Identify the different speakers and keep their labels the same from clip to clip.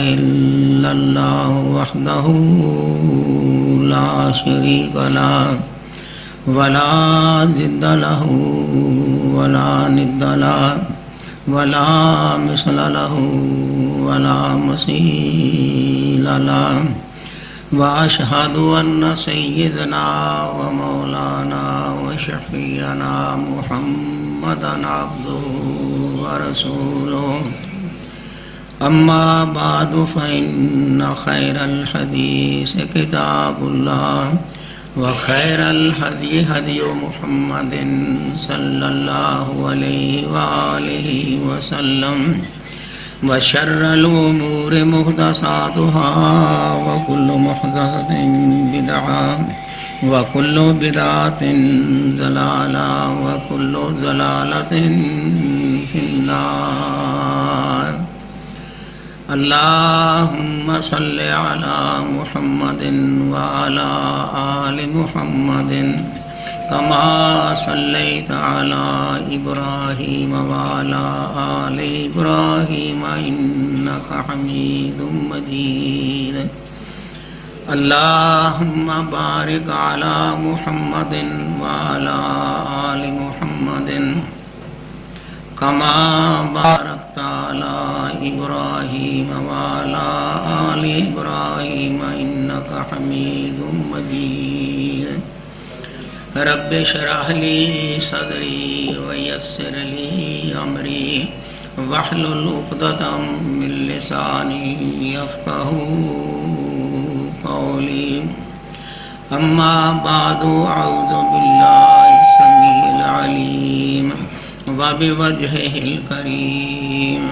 Speaker 1: إلا الله وحده لا شريك له ولا ضد له ولا ند له ولا مثل له ولا مثيل له وأشهد أن سيدنا ومولانا وشفيعنا محمدا عبده ورسوله أما بعد فإن خير الحديث كتاب الله وخير الهدي هدي محمد صلى الله عليه وآله وسلم وشر الأمور محدثاتها وكل محدثة بدعة وكل بدعة ضلالة وكل ضلالة في النار اللهم صل على محمد وعلى آل محمد كما صليت على إبراهيم وعلى آل إبراهيم إنك حميد مجيد اللهم بارك على محمد وعلى آل محمد كما باركت على إبراهيم وعلى آل إبراهيم إنك حميد مجيد رب اشرح لي صدري ويسر لي أمري واحلل عقدة من لساني يفقهوا قولي أما بعد أعوذ بالله السميع العليم وبوجهه الكريم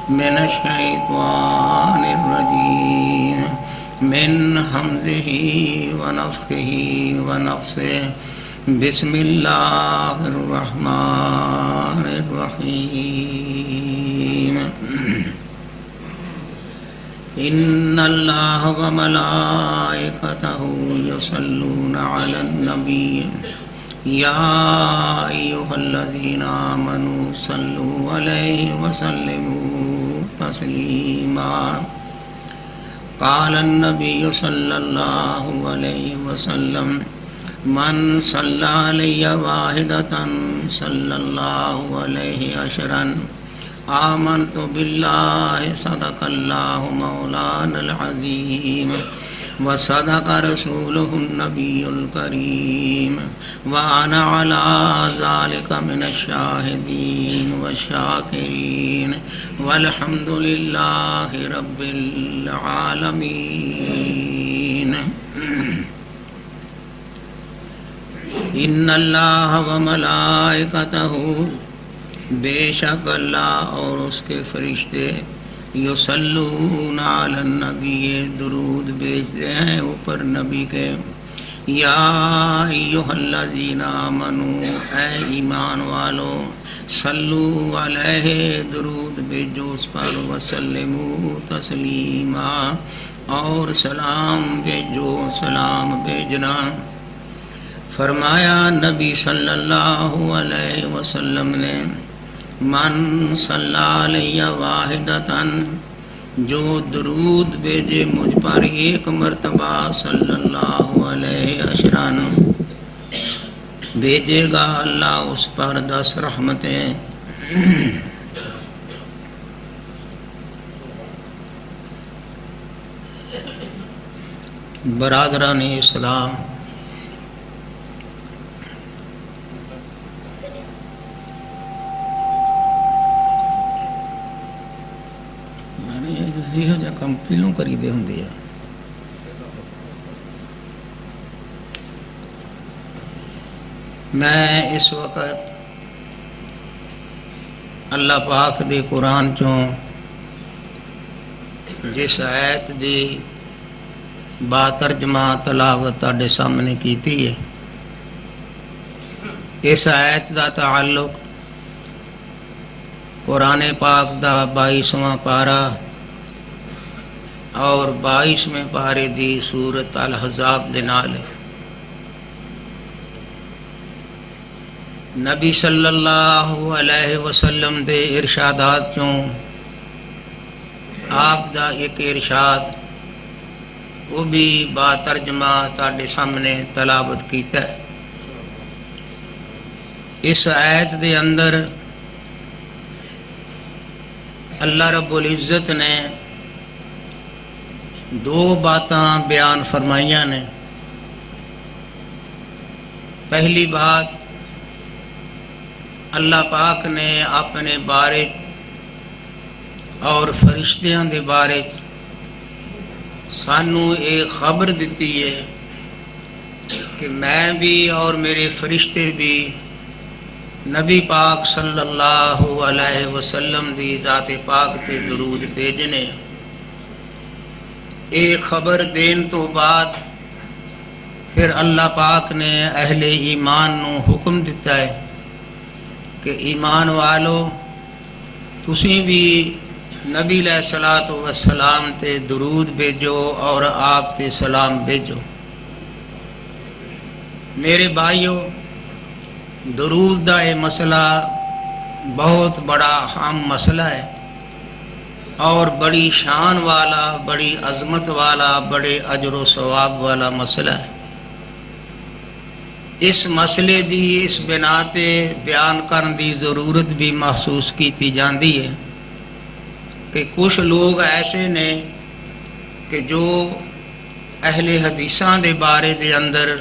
Speaker 1: من الشيطان الرجيم من همزه ونفخه ونفثه بسم الله الرحمن الرحيم إن الله وملائكته يصلون على النبي يا أيها الذين آمنوا صلوا عليه وسلموا تسليما قال النبي صلى الله عليه وسلم من صلى علي واحدة صلى الله عليه عشرا آمنت بالله صدق الله مولانا العظيم وصدق رسوله النبي الكريم وأنا على ذلك من الشاهدين والشاكرين والحمد لله رب العالمين إن الله وملائكته بے شک اللہ اور اس کے فرشتے یصلون علی النبی درود بھیجتے ہیں اوپر نبی کے یا ایھا الذین آمنو اے ایمان والو صلو علیہ درود بھیجو اس پر وسلمو تسلیما اور سلام بھیجو سلام بھیجنا فرمایا نبی صلی اللہ علیہ وسلم نے من صلی علیہ واحدتاً جو درود بھیجے مجھ پر ایک مرتبہ صلی اللہ علیہ عشران بھیجے گا اللہ اس پر 10 رحمتیں برادران اسلام یہ جا کم پہلوں کری دے ہوں دیا میں اس وقت اللہ پاک دے قرآن چوں جس آیت دی با ترجمہ تلاوت تاڑے سامنے کیتی ہے اس آیت دا تعلق قرآن پاک دا 22واں پارہ اور 22ویں پارے دی سورت الاحزاب دے نال ہے نبی صلی اللہ علیہ وسلم دے ارشادات چوں آپ دا ایک ارشاد وہ بھی با ترجمہ تاڈے سامنے تلاوت کیتا ہے۔ اس آیت دے اندر اللہ رب العزت نے دو باتاں بیان فرمائیاں نے۔ پہلی بات، اللہ پاک نے اپنے بارے اور فرشتیاں دے بارے سانو ایک خبر دیتی ہے کہ میں بھی اور میرے فرشتے بھی نبی پاک صلی اللہ علیہ وسلم دی ذات پاک تے درود بھیجنے۔ ایک خبر دین تو بعد پھر اللہ پاک نے اہل ایمان نو حکم دیتا ہے کہ ایمان والو تسی بھی نبی علیہ الصلوۃ والسلام تے درود بھیجو اور آپ تے سلام بھیجو۔ میرے بھائیو، درود دا یہ مسئلہ بہت بڑا اہم مسئلہ ہے اور بڑی شان والا، بڑی عظمت والا، بڑے اجر و ثواب والا مسئلہ ہے۔ اس مسئلے دی اس بنا تے بیان کرن دی ضرورت بھی محسوس کی جاندی ہے کہ کچھ لوگ ایسے نے کہ جو اہل حدیثاں دے بارے دے اندر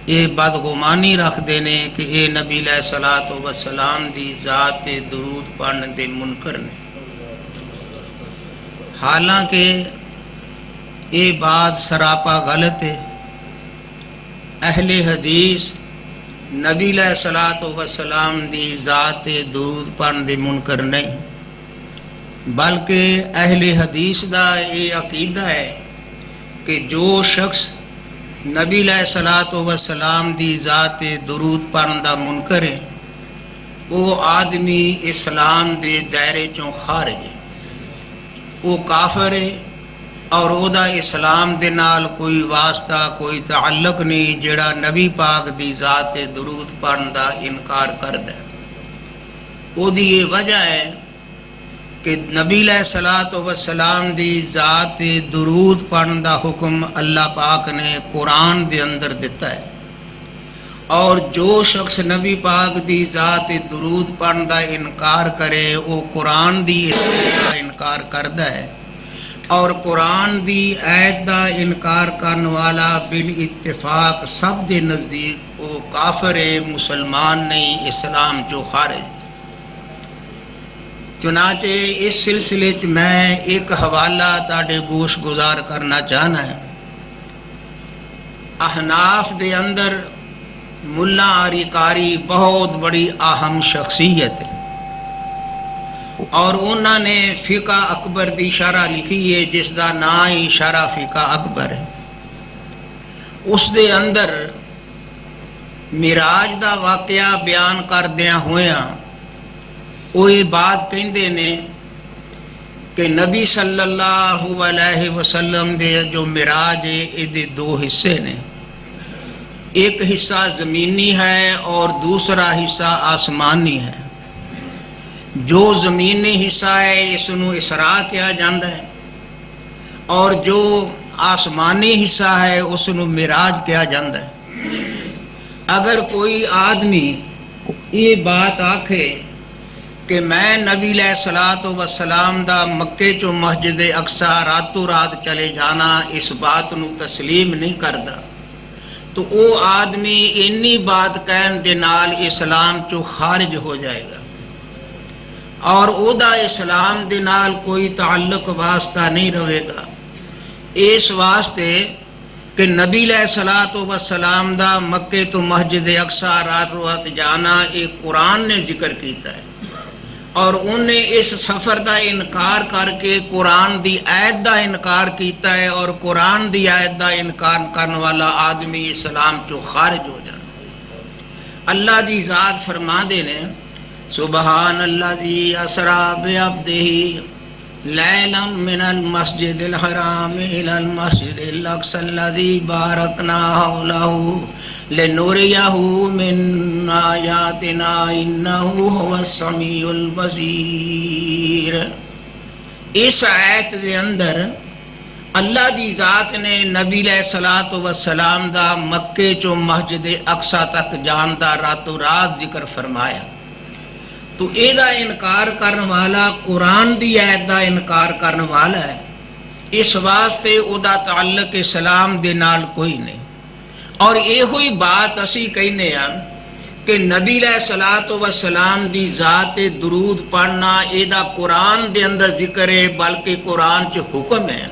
Speaker 1: یہ بدگمانی رکھ دینے کہ اے نبی علیہ الصلوۃ والسلام دی ذات تے درود پڑھنے دے منکر نے، حالانکہ یہ بات سراپا غلط ہے۔ اہل حدیث نبی علیہ الصلوۃ والسلام دی ذات تے درود پڑھنے دے منکر نہیں، بلکہ اہل حدیث دا یہ عقیدہ ہے کہ جو شخص نبی علیہ الصلوۃ والسلام دی ذات درود پڑھن دا منکر ہے وہ آدمی اسلام دے دائرے چوں خارج ہے، وہ کافر ہے اور او دا اسلام دے نال کوئی واسطہ، کوئی تعلق نہیں جڑا نبی پاک دی ذات درود پڑھن دا انکار کردا ہے۔ او دی یہ وجہ ہے کہ نبی علیہ الصلوۃ والسلام دی ذات درود پڑھن دا حکم اللہ پاک نے قرآن دے اندر دیتا ہے، اور جو شخص نبی پاک دی ذات درود پڑھن دا انکار کرے وہ قرآن دی کا انکار کردا ہے، اور قرآن دی آیت دا انکار کرن والا بالاتفاق سب دے نزدیک وہ کافر ہے، مسلمان نہیں، اسلام جو خارج۔ چنانچہ اس سلسلے چ میں ایک حوالہ تاڑے گوش گزار کرنا چاہنا ہے۔ احناف دے اندر ملا علی قاری بہت بڑی اہم شخصیت ہے، اور انہوں نے فقہ اکبر دی شرح لکھی ہے جس دا نام ہی شرح فقہ اکبر ہے۔ اس دے اندر معراج دا واقعہ بیان کردیاں ہویاں وہ یہ بات کہندے نے کہ نبی صلی اللہ علیہ وسلم دے جو معراج ہے یہ دو حصے نے، ایک حصہ زمینی ہے اور دوسرا حصہ آسمانی ہے۔ جو زمینی حصہ ہے اس نو اسراء کیا جاندہ ہے، اور جو آسمانی حصہ ہے اس نو معراج کیا جاندہ ہے۔ اگر کوئی آدمی یہ بات آکھے کہ میں نبی علیہ الصلوۃ والسلام دا مکے چو مسجد اقصی راتوں رات چلے جانا اس بات نو تسلیم نہیں کردا، تو وہ آدمی انی بات کہن دے نال اسلام چو خارج ہو جائے گا، اور او دا اسلام دے نال کوئی تعلق واسطہ نہیں رہے گا۔ اس واسطے کہ نبی علیہ الصلوۃ والسلام دا مکے تو مسجد اقصی رات رات جانا ایک قرآن نے ذکر کیتا ہے، اور انہیں اس سفر دا انکار کر کے قرآن دی آیت دا انکار کیتا ہے، اور قرآن دی آیت دا انکار کرنے والا آدمی اسلام چو خارج ہو جانا۔ اللہ دی ذات فرما دے نے سبحان الذی اسری بعبدہ لیلا من المسجد الحرام الى المسجد الاقصی الذی بارکنا حولہ لنریہ من آیاتنا انہ هو السمیع البصیر۔ اس آیت دے اندر اللہ دی ذات نے نبی علیہ الصلوۃ والسلام دا مکے چو مسجد اقصی تک جان دا راتوں رات ذکر فرمایا، تو اے دا انکار کرن والا قرآن دی آیت دا انکار کرن والا ہے، اس واسطے او دا تعلق اسلام دے نال کوئی نہیں۔ اور یہ ہوئی بات اسی کہنے ہیں کہ نبی علیہ الصلوۃ والسلام دی ذات درود پڑھنا اے دا قرآن دے اندر ذکر ہے، بلکہ قرآن چ حکم ہے۔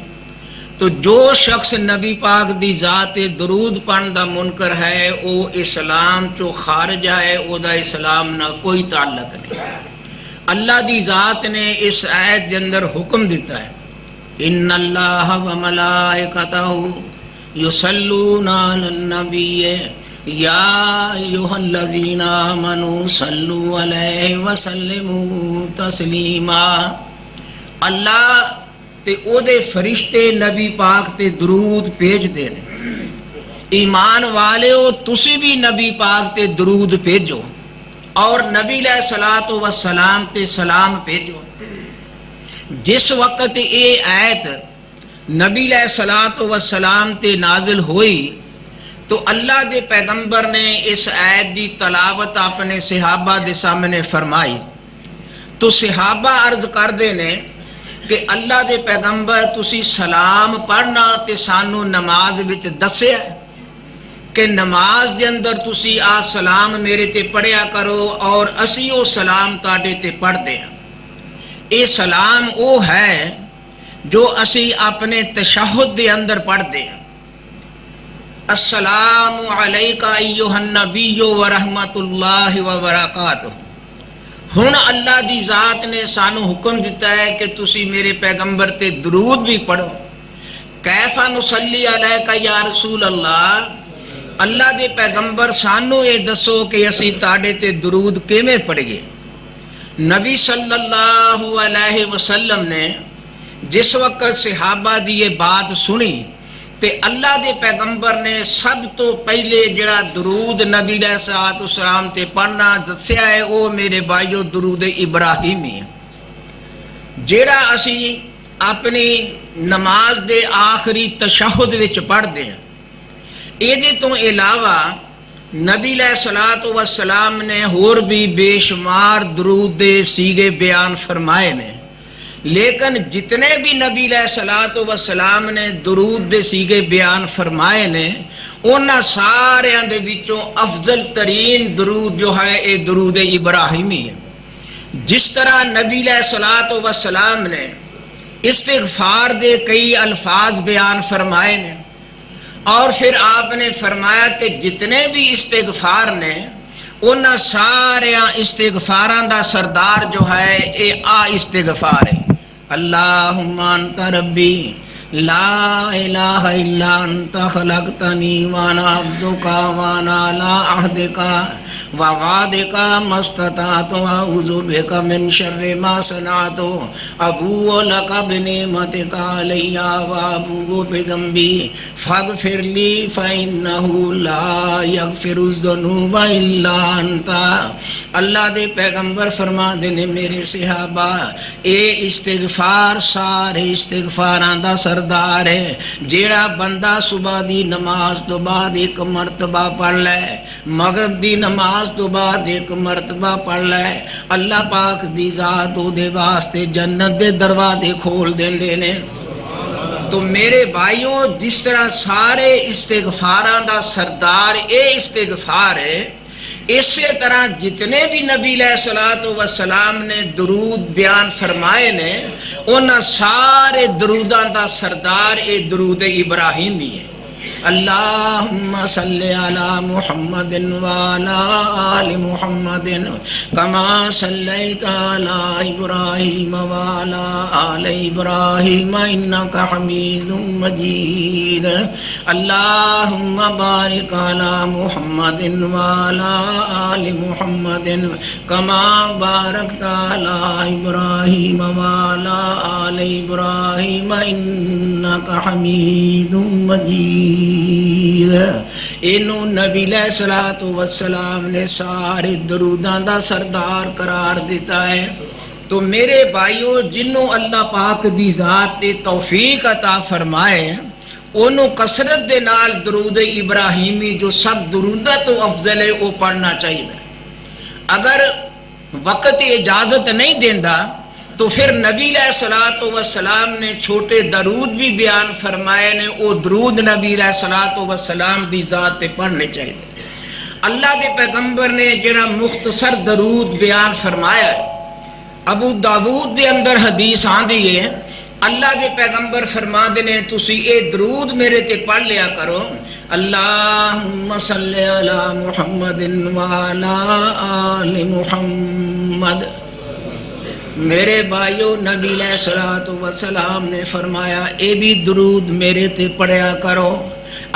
Speaker 1: تو جو شخص نبی پاک دی ذات درود پڑھن دا منکر ہے او اسلام چو خارج ہے، او دا اسلام نہ کوئی تعلق نہیں۔ اللہ دی ذات نے اس آیت دے اندر حکم دیتا ہے، ان اللہ و ملائکتہ یصلون علی النبی یا ایھا الذین آمنوا صلوا علیہ وسلموا تسلیما۔ اللہ تے او دے فرشتے نبی پاک تے درود بھیج دے نے، ایمان والےو تسی بھی نبی پاک تے درود بھیجو اور نبی علیہ الصلوۃ والسلام تے سلام بھیجو۔ جس وقت اے آیت نبی علیہ الصلوۃ والسلام تے نازل ہوئی تو اللہ دے پیغمبر نے اس آیت دی تلاوت اپنے صحابہ دے سامنے فرمائی، تو صحابہ عرض کر دے نے کہ اللہ دے پیغمبر تسی سلام پڑھنا تے سانو نماز وچ دسیا کہ نماز دے اندر تسی آ سلام میرے تے پڑھیا کرو اور اسی او سلام تاڈے تے پڑھ دے ہیں۔ اے سلام او ہے جو اسی اپنے تشہد دے اندر پڑھ دے ہیں، السلام علیکہ ایھا النبی ورحمۃ اللہ وبرکاتہ۔ ہن اللہ دی ذات نے سانو حکم دیتا ہے کہ تسی میرے پیغمبر تے درود بھی پڑھو۔ کیف نصلی علیکہ یا رسول اللہ، اللہ دے پیغمبر سانو یہ دسو کہ اسی تاڑے تے درود کیویں پڑھیے۔ نبی صلی اللہ علیہ وسلم نے جس وقت صحابہ دی یہ بات سنی تے اللہ دے پیغمبر نے سب تو پہلے جڑا درود نبی علیہ الصلوۃ والسلام تے پڑھنا دسیا ہے او میرے بھائیو درود ابراہیمی ہے، جڑا اسی اپنی نماز دے آخری تشہد وچ پڑھ دے ہیں۔ ایدے تو علاوہ نبی علیہ الصلوۃ والسلام نے اور بھی بے شمار درود دے سیغے بیان فرمائے نے، لیکن جتنے بھی نبی علیہ الصلوۃ والسلام نے درود دے سیغے بیان فرمائے نے انہاں ساریاں دے وچوں افضل ترین درود جو ہے اے درود ابراہیمی ہے۔ جس طرح نبی علیہ الصلوۃ والسلام نے استغفار دے کئی الفاظ بیان فرمائے نے اور پھر آپ نے فرمایا کہ جتنے بھی استغفار نے انہاں ساریاں استغفاراں دا سردار جو ہے اے استغفار ہے، اللہم انت ربی لا الہ الا انت خلقتنی وانا عبدک وانا علی عہدک ووعدک ما استطعت اعوذ بک من شر ما صنعت ابوء لک بنعمتک علی وابوء بذنبی فاغفر لی فانہ لا یغفر الذنوب الا انت۔ اللہ دے پیغمبر فرما دینے میرے صحابہ اے استغفار سارے استغفاراں دا سردار ہے، جیڑا بندہ صبح دی نماز تو بعد ایک مرتبہ پڑھ لے، مغرب دی نماز تو بعد ایک مرتبہ پڑھ لے، اللہ پاک دی ذات او دے واسطے جنت دے دروازے کھول دیندے نے۔ تو میرے بھائیوں جس طرح سارے استغفاراں دا سردار اے استغفار ہے، اسی طرح جتنے بھی نبی علیہ الصلوۃ والسلام نے درود بیان فرمائے نے انہاں سارے دروداں دا سردار اے درود ابراہیمی ہے۔ اللہم صلی علی محمد وعلی آل محمد کما صلیت علی ابراہیم وعلی آل ابراہیم انک حمید مجید۔ اللہم بارک علی محمد وعلی آل محمد کما بارکت علی ابراہیم وعلی آل ابراہیم انک حمید مجید۔ انہوں نبی علیہ الصلوۃ والسلام نے سارے دروداں دا سردار قرار دیتا ہے۔ تو میرے بھائیو جنوں اللہ پاک دی ذات تے توفیق عطا فرمائے انہوں کثرت دے نال درود ابراہیمی جو سب درودہ تو افضل ہے وہ پڑھنا چاہیے. اگر وقت اجازت نہیں دیندا تو پھر نبی علیہ الصلوۃ والسلام نے چھوٹے درود بھی بیان فرمائے نے، وہ درود نبی علیہ الصلوۃ والسلام دی ذات تے پڑھنے چاہیے. اللہ دے پیغمبر نے جڑا مختصر درود بیان فرمایا ہے، ابو داود دے اندر حدیث آندی ہے، اللہ دے پیغمبر فرما دینے تسی اے درود میرے تے پڑھ لیا کرو، اللہم صلی علی محمد وعلا آل محمد. میرے بھائیو نبی علیہ الصلوۃ والسلام نے فرمایا اے بھی درود میرے تے پڑھیا کرو،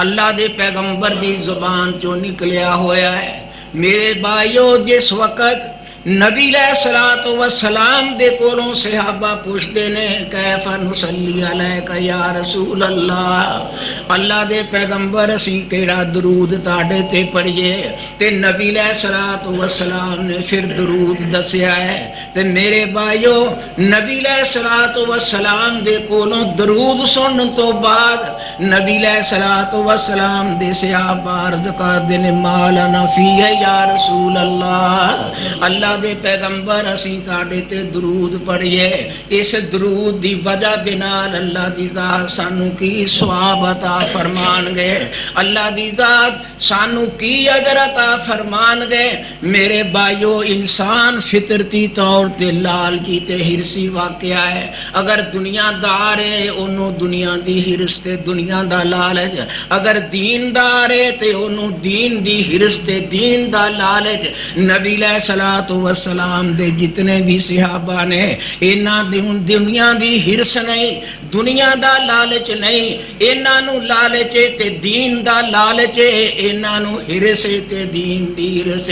Speaker 1: اللہ دے پیغمبر دی زبان چوں نکلیا ہویا ہے. میرے بھائیو جس وقت نبی علیہ الصلوۃ والسلام دے کولوں صحابہ پوچھتے نے کیف نصلی علیک یا رسول اللہ، اللہ دے پیغمبر اسی کیڑا درود تاڑے تے پڑھیے، تے نبی علیہ الصلوۃ والسلام نے پھر درود دسیا ہے. تے میرے بھائیو نبی علیہ الصلوۃ والسلام دے کولوں درود سنن تو بعد نبی علیہ الصلوۃ والسلام دے صحابہ عرض کردے نے ما لنا فیہ یا رسول اللہ، اللہ دے پیغمبر اسی تاڑے تے درود پڑھیے، اس درود دی وجہ دے نال اللہ دی ذات سانو کی ثواب عطا فرمان گے، اللہ دی ذات سانو کی اجر عطا فرمان گے. میرے بھائیو انسان فطرتی طور تے لالچی تے ہرسی واقعہ ہے. اگر دنیا دار ہے انہوں دنیا دی ہرس تے دنیا دا لالچ، اگر دین دار ہے تے انہوں دین دی ہرس تے دین دا لالچ. نبی علیہ الصلوۃ والسلام دے جتنے بھی صحابہ نے انہاں دی دنیا دی ہرس نہیں، دنیا دا لالچ نہیں، انہاں نو لالچ تے دین دا لالچ، انہاں نو ہرس تے دین دی ہرس.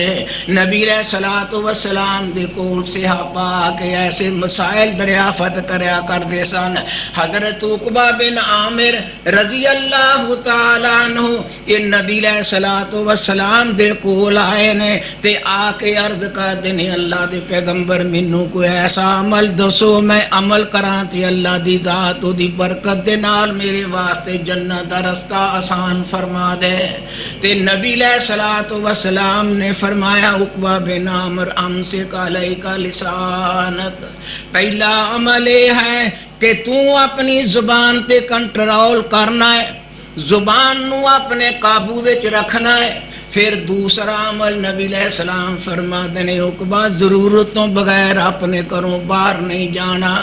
Speaker 1: نبی علیہ الصلوۃ والسلام دے کول صحابہ کے ایسے مسائل دریافت کریا کردے سن. حضرت عقبہ بن عامر رضی اللہ تعالی عنہ یہ نبی علیہ الصلوۃ والسلام دے کول آئے نے تے آ کے عرض کردے نے اللہ دے پیغمبر مینوں کوئی ایسا عمل دسو میں عمل کراں تے اللہ دی ذات دی برکت دے نال میرے واسطے جنت دا رستہ آسان فرما دے. تے نبی علیہ الصلوۃ والسلام نے فرمایا عقبہ بن عامر امسک علیک لسانک، پہلا عمل یہ ہے کہ تو اپنی زبان تے کنٹرول کرنا ہے، زبان نو اپنے قابو وچ رکھنا ہے. پھر دوسرا عمل نبی علیہ السلام فرما دینے عقبہ ضرورتوں بغیر اپنے گھروں باہر نہیں جانا.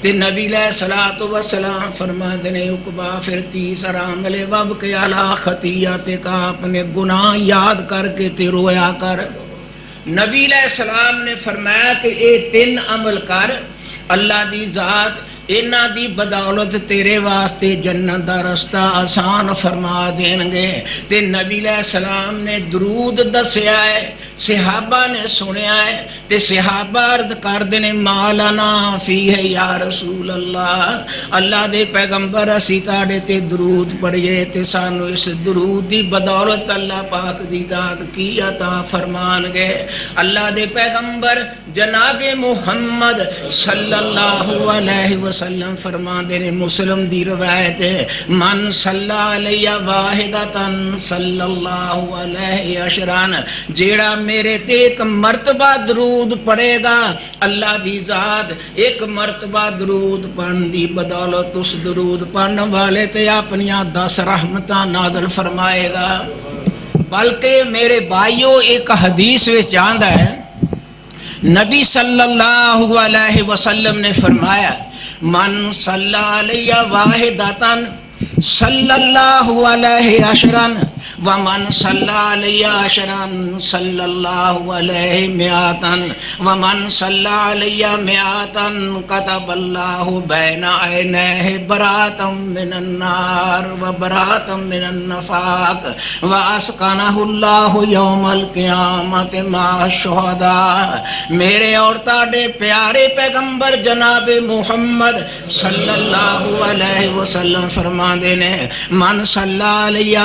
Speaker 1: تے نبی علیہ الصلوۃ والسلام فرما دینے عقبہ پھر تیسرا عمل وابکی علی خطیئتک، اپنے گناہ یاد کر کے تے رویا کر. نبی علیہ السلام نے فرمایا کہ اے تین عمل کر، اللہ دی ذات انہاں دی بدولت تیرے واسطے جنت دا رستہ آسان فرما دین گے. تے نبی علیہ السلام نے درود دسیا ہے، صحابہ نے سنیا ہے، تے صحابہ عرض کر دینے ما لنا فیہ یا رسول اللہ، اللہ دے پیغمبر اسی تاڑے تے درود پڑھیے تے سانو اس درود دی بدولت اللہ پاک دی ذات کی عطا فرمان گے. اللہ دے پیغمبر جناب محمد صلی اللہ علیہ وسلم فرما دینے مسلم دی روایت ہے من صلی علیہ واحدتاً صلی اللہ علیہ عشران، جیڑا میرے تے ایک مرتبہ درود پڑے گا اللہ دی ذات ایک مرتبہ درود پڑھن دی بدولت اس درود پڑھن والے تے اپنیاں 10 رحمتاں نازل فرمائے گا. بلکہ میرے بھائیو ایک حدیث وچ آندا ہے نبی صلی اللہ علیہ وسلم نے فرمایا من صلی علیہ واحدتاً صلی اللہ علیہ عشرن ومن صلی علیہ عشرن صلی اللہ علیہ مئاتن ومن صلی علیہ مئاتن کتب اللہ بین عینیہ براءۃ من النار وبراءۃ من النفاق واسکنہ اللہ یوم القیامت مع الشہداء. میرے اور تاڑے پیارے پیغمبر جناب محمد صلی اللہ علیہ وسلم فرما دینے من صلی علیہ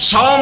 Speaker 1: 100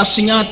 Speaker 1: 80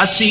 Speaker 1: 80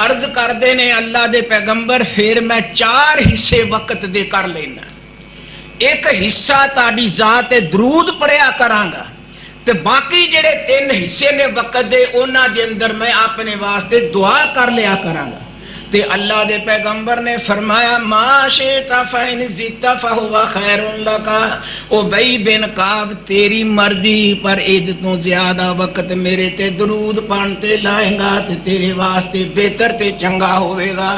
Speaker 1: عرض کردے نے اللہ دے پیغمبر پھر میں 4 حصے وقت دے کر لینا. ایک حصہ تاڑی ذات درود پڑھیا کرانگا تے باقی جڑے 3 حصے نے وقت دے اونا دے اندر میں اپنے واسطے دعا کر لیا کرانگا. تے اللہ دے پیغمبر نے فرمایا ما شئت فإن زدت فهو خیر لک. ابی بن کعب تیری مرضی پر عید تو زیادہ وقت میرے تے درود پڑھتے لائیں گا تے تیرے واسطے بہتر تے چنگا ہوئے گا.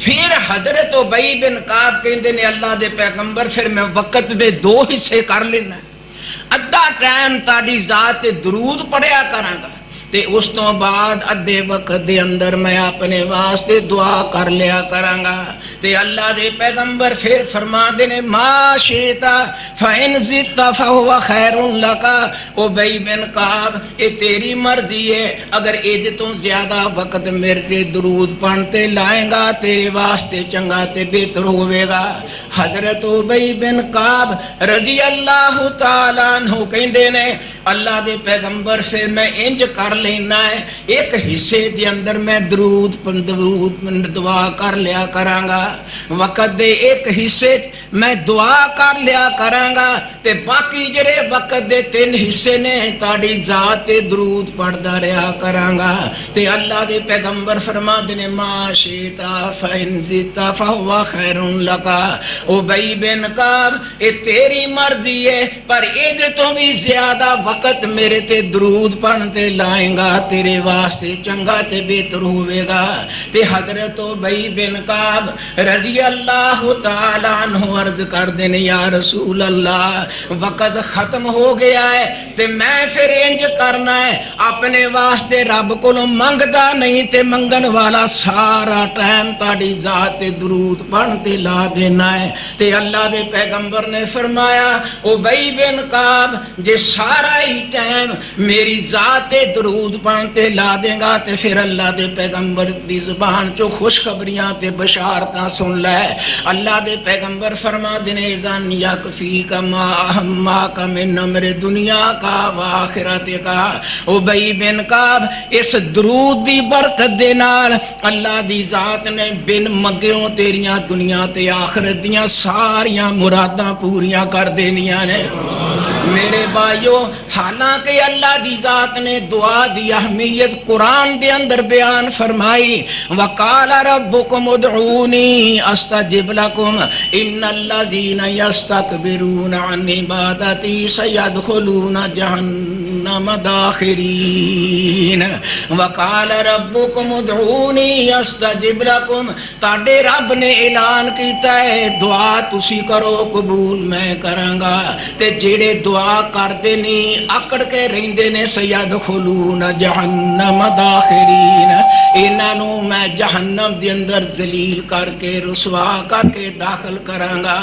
Speaker 1: پھر حضرت ابی بن کعب کہندے نے اللہ دے پیغمبر پھر میں وقت دے 2 حصے کر لینا. ادھا ٹائم تاڑی ذات درود پڑھیا کرانگا تے اس تو بعد ادھے وقت دے اندر میں اپنے واسطے دعا کر لیا کرانگا. تے اللہ دے پیغمبر پھر فرما دینے ما شئت فإن زدت فهو خیر لک. ابی بن کعب اے تیری مرضی ہے اگر اید تو زیادہ وقت میرے تے درود پڑھتے لائیں گا تیرے واسطے چنگا تے بہتر ہوئے گا. حضرت ابی بن کعب رضی اللہ تعالیٰ عنہ کہندے نے اللہ دے پیغمبر پھر میں انج کر لینا ہے ایک حصے دے اندر میں درود دعا کر لیا کرانگا. وقت دے ایک حصے میں دعا کر لیا کرانگا تے باقی جڑے وقت دے 3 حصے نے تاڑی ذات درود پڑھدا رہا کرانگا. تے اللہ دے پیغمبر فرما دینے ما شئت فإن زدت فهو خیر لک. ابی بن کعب اے تیری مرضی ہے پر اید تو بھی زیادہ وقت میرے تے درود پڑھتے لائیں گا تیرے واسطے چنگا تے بہتر ہوئے گا. تے حضرت ابی بن کعب رضی اللہ تعالیٰ عنہ عرض کر دینے یا رسول اللہ وقت ختم ہو گیا ہے تے میں پھر انج کرنا ہے اپنے واسطے رب کو منگدا نہیں تے منگن والا سارا ٹائم تاڑی ذات درود پڑھتے لا دینا ہے. تے اللہ دے پیغمبر نے فرمایا ابی بن کعب جے سارا ہی ٹائم میری ذات درود پڑھتے لا دیں گا تے پھر اللہ دے پیغمبر دی زبان چو خوشخبریاں تے بشارتاں سن لے. اللہ دے پیغمبر فرما دینے ذن یکفیک ما اہماک من امر دنیا کا و آخرت کا. ابی بن کعب اس درود دی برکت دے نال اللہ دی ذات نے بن منگیوں تیریاں دنیا تے آخرت دیاں ساریاں مراداں پوریاں کر دینیاں نے. میرے بھائیو حالانکہ اللہ دی ذات نے دعا دی اہمیت قرآن دے اندر بیان فرمائی وقال ربکم ادعونی استجب لکم ان الذین یستکبرون عن عبادتی سیدخلون جہنم داخرین. وقال ربکم ادعونی استجب لکم تاڑے رب نے اعلان کیتا ہے دعا تسی کرو قبول میں کرانگا. تے جیڑے دعا کردے نہیں اکڑ کے رہندے نے سیدخلون جہنم داخرین انہوں میں جہنم دے اندر ذلیل کر کے رسوا کر کے داخل کرانگا.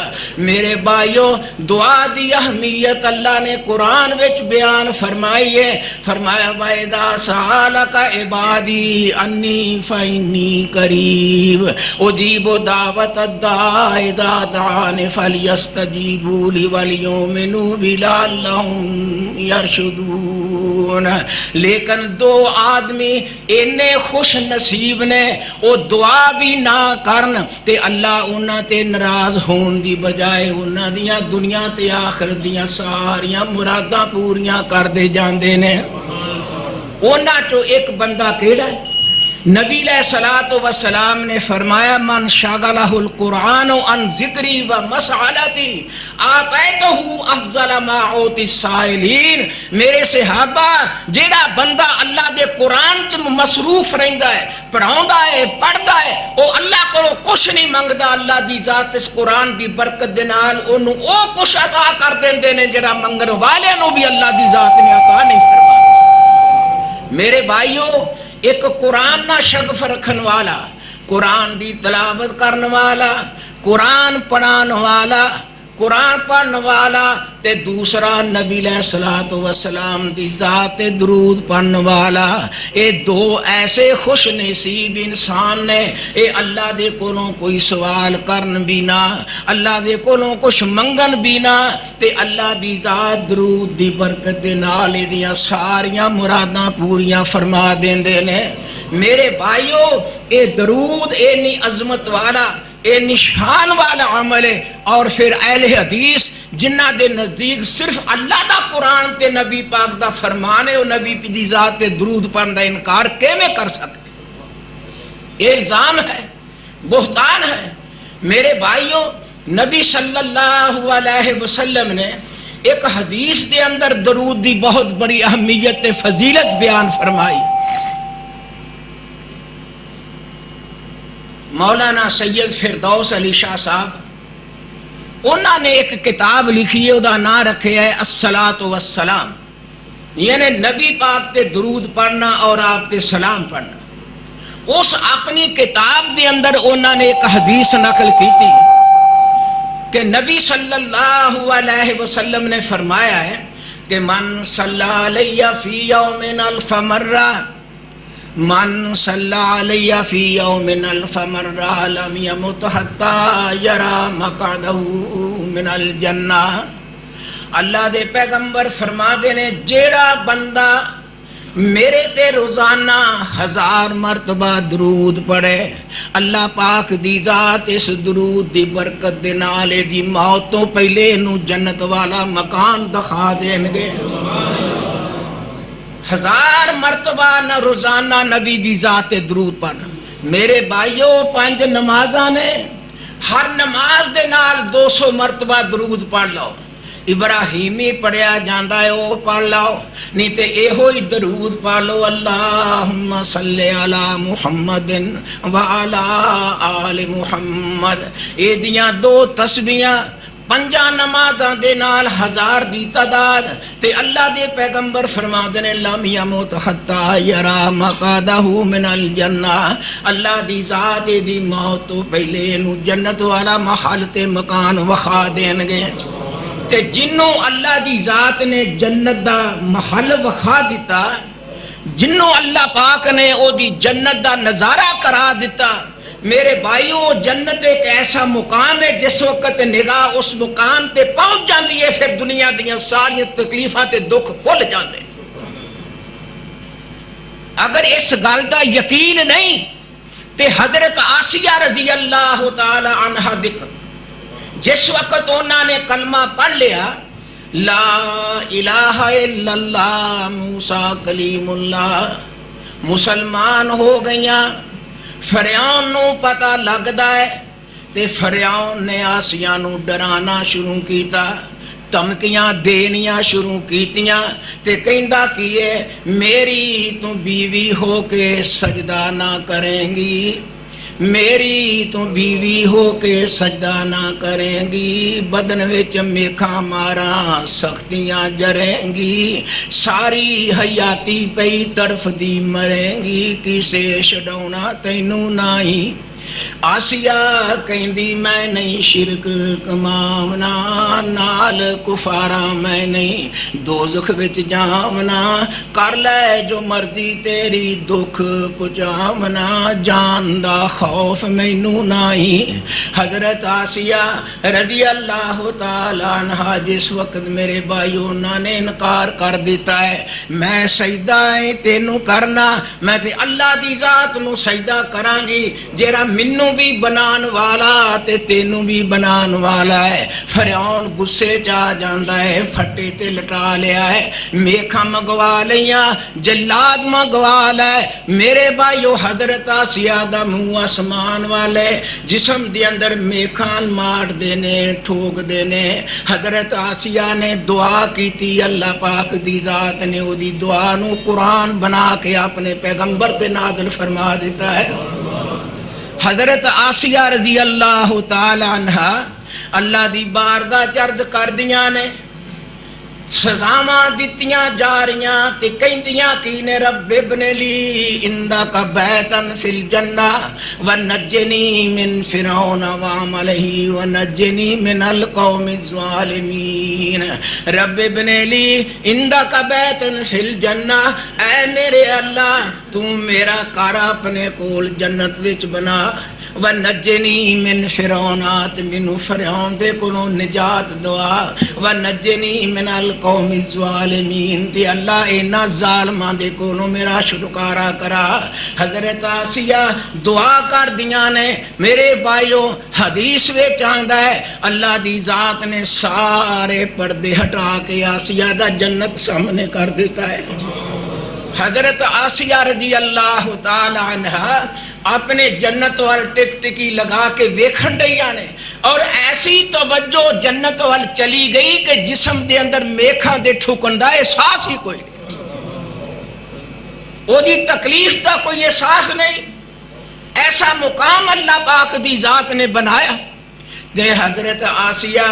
Speaker 1: میرے بھائیو دعا دی اہمیت اللہ نے قرآن وچ بیان فرمائی ہے. فرمایا وَإِذَا سَأَلَكَ عِبَادِي أَنِّي فَإِنِّي قَرِيبٌ أُجِيبُ دَعْوَةَ الدَّاعِ إِذَا دَعَانِ فَلْيَسْتَجِيبُوا لِي وَلْيُؤْمِنُوا بِي لَعَلَّهُمْ يَرْشُدُونَ. لیکن 2 آدمی انے خوش نصیب نے او دعا بھی نہ کرن تے اللہ انہاں تے ناراض ہون دی بجائے انہاں دیاں دنیا تے آخرت دیاں ساریاں مراداں پوریاں کر دے جاندے نے. انہاں چو ایک بندہ کیڑا ہے نبی علیہ الصلوۃ والسلام نے فرمایا من شغلہ القرآن عن ذکری و مسئلتی آتیتہ افضل ما اوتی السائلین. میرے صحابہ جیڑا بندہ اللہ دے قرآن چ مصروف رہندا ہے پڑھاوندا ہے پڑھدا ہے او اللہ کو کچھ نہیں منگدا. اللہ دی ذات اس قرآن دی برکت دے نال اونوں او کچھ عطا کر دیندے نے جڑا منگن والے نو بھی اللہ دی ذات نے عطا نہیں فرمائی. میرے بھائیو ایک قرآن نہ شغف رکھن والا قرآن دی تلاوت کرن والا قرآن پڑھان والا قرآن پڑھن والا تے دوسرا نبی علیہ الصلوۃ والسلام دی ذات درود پڑھن والا. اے 2 ایسے خوش نصیب انسان نے اے اللہ دے کولوں کوئی سوال کرن بھی نہ اللہ دے کولوں کچھ منگن بھی نہ تے اللہ دی ذات درود دی برکت دے نال دیاں ساریاں مراداں پوریاں فرما دیندے نے. میرے بھائیو اے درود اینی عظمت والا اے نشان والا عمل ہے، اور پھر اہل حدیث جنہ دے نزدیک صرف اللہ دا قرآن تے نبی پاک دا فرمان ہے، وہ نبی دی ذات تے درود پڑھن دا انکار کیویں کر سکتے؟ یہ الزام ہے، بہتان ہے۔ میرے بھائیو نبی صلی اللہ علیہ وسلم نے ایک حدیث دے اندر درود دی بہت بڑی اہمیت تے فضیلت بیان فرمائی۔ مولانا سید فردوس علی شاہ صاحب انہوں نے ایک کتاب لکھی ہے، وہ نام رکھے ہے الصلاۃ والسلام، یعنی نبی پاک تے درود پڑھنا اور آپ تے سلام پڑھنا۔ اس اپنی کتاب دے اندر انہوں نے ایک حدیث نقل کی تھی کہ نبی صلی اللہ علیہ وسلم نے فرمایا ہے کہ من صلی علیہ فی یوم الف مرہ، من صلی علیہ فی یوم الف مرہ لم یمت حتی یری مقعدہ من الجنہ۔ اللہ دے پیغمبر فرما دے نے جیڑا بندہ میرے تے روزانہ 1000 مرتبہ درود پڑھے، اللہ پاک دی ذات اس درود دی برکت دے نال دی موت تو پہلے نو جنت والا مکان دکھا دیں گے۔ 1000 مرتبہ نہ روزانہ نبی دی ذات درود پڑھنا۔ میرے بھائیو 5 نمازاں نے، ہر نماز دے نال 200 مرتبہ درود پڑھ لو۔ ابراہیمی پڑھیا جاندہ ہے وہ پڑھ لو، نہیں تے اے ہوئی درود پڑھ لو اللہم صلی علی محمد وعلی آل محمد۔ اے دیاں 2 تسبیحاں 5 نمازاں دے نال 1000 دی تعداد تے اللہ دے پیغمبر فرما دے لم یمت حتی یری مقعدہ من الجنہ، اللہ دی ذات دی موت تو پہلے نو جنت والا محل تے مکان وخا دین گے۔ تے جنوں اللہ دی ذات نے جنت دا محل وخا دیتا، جنوں اللہ پاک نے او دی جنت دا نظارہ کرا دیتا، میرے بھائیو جنت ایک ایسا مقام ہے جس وقت نگاہ اس مقام تے پہنچ جاندی ہے پھر دنیا دیاں ساری تکلیفاں تے دکھ بھول جاندے۔ اگر اس گل دا یقین نہیں تے حضرت آسیہ رضی اللہ تعالی عنہا دیکھ، جس وقت انہوں نے کلمہ پڑھ لیا لا الہ الا اللہ موسیٰ کلیم اللہ، مسلمان ہو گئیاں۔ فرعون نو پتہ لگدا ہے تے فرعون نے آسیہ نو ڈرانا شروع کیتا، دھمکیاں دینیاں شروع کیتیاں تے کہندا کیے میری تو بیوی ہو کے سجدہ نہ کریں گی، میری تو بیوی ہو کے سجدہ نہ کریں گی، بدن وچ میکھاں ماراں سختیاں جریں گی، ساری حیاتی پئی طرف دی مریں گی، کسے چھڈاونا تینوں نہیں۔ آسیہ کہندی میں نہیں شرک کماونا، نال کفارا میں نہیں دوزخ وچ جاونا، کر لے جو مرضی تیری دکھ پہنچاونا، جان دا خوف مینوں نہیں۔ حضرت آسیہ رضی اللہ تعالی عنہا جس وقت میرے بھائیو انہوں نے انکار کر دیتا ہے میں سجدہ تینوں کرنا، میں تے اللہ دی ذات نو سجدہ کراں گی جیڑا مینوں بھی بنان والا تے تینوں بھی بنان والا ہے۔ فرعون غصے چا جاندا ہے، پھٹے تے لٹا لیا ہے، میکھاں منگوا لیاں، جلاد منگوا لے۔ میرے بھائیو حضرت آسیہ دا منہ آسمان والے جسم دے اندر میکھاں مار دینے ٹھوک دینے۔ حضرت آسیہ نے دعا کیتی، اللہ پاک دی ذات نے او دی دعا نو قرآن بنا کے اپنے پیغمبر تے نازل فرما دیتا ہے۔ حضرت آسیہ رضی اللہ تعالی عنہا اللہ دی بارگاہ چرج کر دیاں نے، سزاواں دتیاں جا رہیاں تے کہندیاں کی نے رب ابن لی عندک بیتن فی الجنہ ونجنی من فرعون وعملہ ونجنی من القوم الظالمین۔ رب ابن لی عندک بیتن فی الجنہ، اے میرے اللہ تو میرا گھر اپنے کول جنت وچ بنا، ونجنی من فرعون، مینوں فرعون دے کولوں نجات دعا، ونجنی من القوم الظالمین تے اللہ اینا ظالماں دے کولوں میرا چھٹکارا کرا۔ حضرت آسیہ دعا کر دیاں نے میرے بھائیو، حدیث وچ آندا ہے اللہ دی ذات نے سارے پردے ہٹا کے آسیہ دا جنت سامنے کر دیتا ہے۔ حضرت آسیہ رضی اللہ تعالی عنہ اپنے جنت وال ٹک ٹکی لگا کے ویکھن ڈیاں نے، اور ایسی توجہ جنت وال چلی گئی کہ جسم دے اندر میکھاں دے ٹھکن دا احساس ہی کوئی نہیں، وہ دی تکلیف دا کوئی احساس نہیں۔ ایسا مقام اللہ پاک دی ذات نے بنایا۔ دے حضرت آسیہ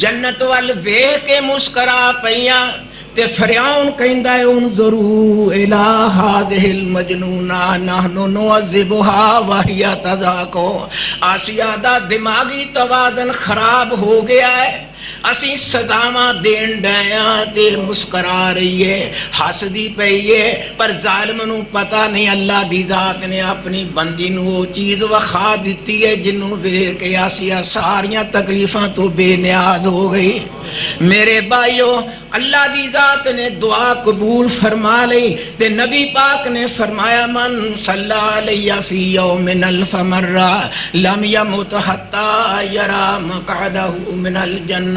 Speaker 1: جنت وال ویکھ کے مسکرا پئیاں تے فرعون کہندا ہے انظروا الی ہذہ المجنونہ نحن نعذبها وہی تذاکو۔ آسیہ دا دماغی توازن خراب ہو گیا ہے، اسی سزاواں دین ڈیاں تے مسکرا رہی ہے، ہس دی پئی ہے، پر ظالم نو پتہ نہیں اللہ دی ذات نے اپنی بندی نو وہ چیز وکھا دتی ہے جنوں ویکھ کے آسیہ ساریاں تکلیفاں تو بے نیاز ہو گئی۔ میرے بھائیو، اللہ دی ذات نے دعا قبول فرما لی تے نبی پاک نے فرمایا من صلی علیہ فی یوم الف مرہ لم یمت حتی یرا مقعدہ من الجنہ۔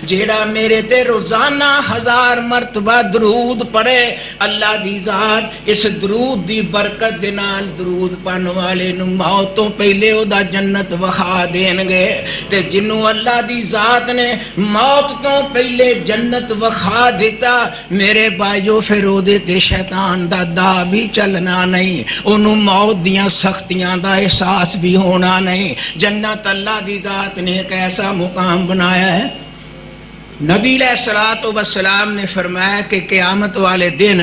Speaker 1: جیڑا میرے تے روزانہ 1000 مرتبہ درود پڑھے، اللہ دی ذات اس درود دی برکت دے نال درود پڑھن والے نو موت تو پہلے او دا جنت وکھا دین گے، تے جنوں اللہ دی ذات نے موت تو پہلے جنت وکھا دیتا، میرے بھائیو پھر او دے تے شیطان دا دا بھی چلنا نہیں، انہوں موت دیاں سختیاں دا احساس بھی ہونا نہیں۔ جنت اللہ دی ذات نے ایک ایسا مقام بنایا ہے۔ نبی علیہ الصلوۃ والسلام نے فرمایا کہ قیامت والے دن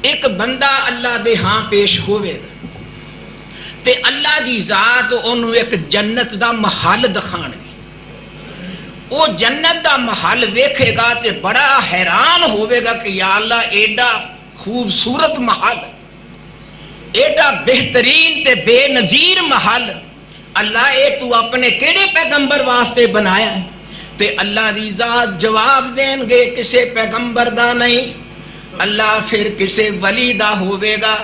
Speaker 1: ایک بندہ اللہ دے ہاں پیش ہوئے تے اللہ دی ذات انہوں ایک جنت دا محل دکھان گی۔ وہ جنت دا محل ویکھے گا تے بڑا حیران ہوئے گا کہ یا اللہ ایڈا خوبصورت محل، ایڈا بہترین تے بے نظیر محل، اللہ اے تو اپنے کیڑے پیغمبر واسطے بنایا ہے؟ تے اللہ دی ذات جواب دین گے کسے پیغمبر دا نہیں، اللہ پھر کسے ولی دا ہوئے گا،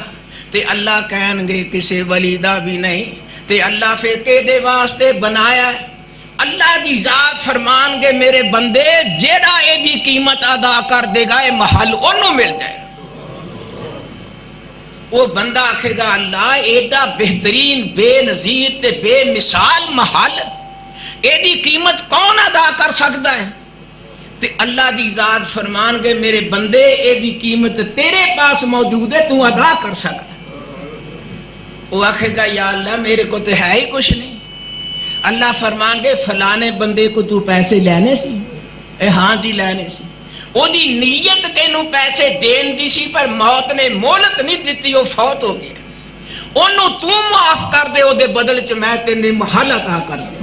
Speaker 1: تے اللہ کہن گے کسے ولی دا بھی نہیں، تے اللہ پھر کیڑے واسطے بنایا ہے؟ اللہ دی ذات فرمان گے میرے بندے جیڑا اے دی قیمت ادا کر دے گا اے محل انہوں مل جائے۔ وہ بندہ آکھے گا اللہ ایڈا بہترین بے نظیر تے بے مثال محل اے دی قیمت کون ادا کر سکتا ہے؟ تے اللہ دی ذات فرمان گے میرے بندے اے دی قیمت تیرے پاس موجود ہے، تو ادا کر سکتا۔ وہ آکھے گا یا اللہ میرے کو تو ہے ہی کچھ نہیں۔ اللہ فرمان گے فلانے بندے کو تو پیسے لینے سی؟ اے ہاں جی لینے سی۔ وہ دی نیت تینوں پیسے دین دی سی پر موت نے مہلت نہیں دیتی، وہ فوت ہو گیا، انہوں تو معاف کر دے، وہ دے بدل چ میں تینے محل عطا کر دے۔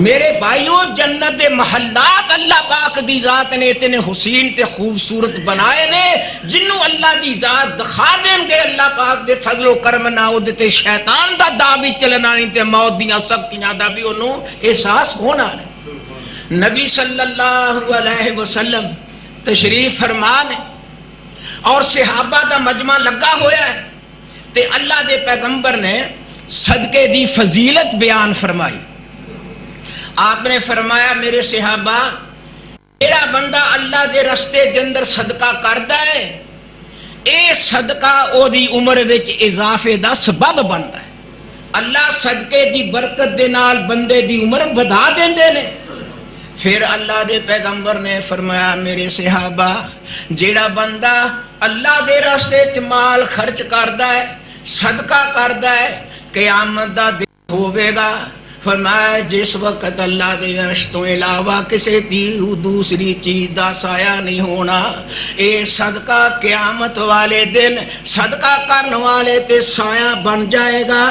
Speaker 1: میرے بھائیوں جنت محلات اللہ پاک دی ذات نے اتنے حسین تے خوبصورت بنائے نے جنوں اللہ دی ذات دکھا دیں گے اللہ پاک دے فضل و کرم نہ او دے شیطان دا دا بھی چلنا نہیں تے موت دیاں سختیاں دا بھی انہوں احساس ہونا نہیں۔ نبی صلی اللہ علیہ وسلم تشریف فرمانے اور صحابہ دا مجمع لگا ہویا ہے تے اللہ دے پیغمبر نے صدقے دی فضیلت بیان فرمائی۔ آپ نے فرمایا میرے صحابہ میرا بندہ اللہ دے رستے دے اندر صدقہ کردا ہے، اے صدقہ او دی عمر وچ اضافے دا سبب بندا ہے۔ اللہ صدقے دی برکت دے نال بندے دی عمر بڑھا دیندے نے۔ پھر اللہ دے پیغمبر نے فرمایا میرے صحابہ جیڑا بندہ اللہ دے راستے چ مال خرچ کردا ہے، صدقہ کردا ہے، قیامت دا دن ہوے گا، فرمایا جس وقت اللہ دے عرش تو علاوہ کسی دوسری چیز دا سایہ نہیں ہونا، اے صدقہ قیامت والے دن صدقہ کرنے والے تے سایہ بن جائے گا۔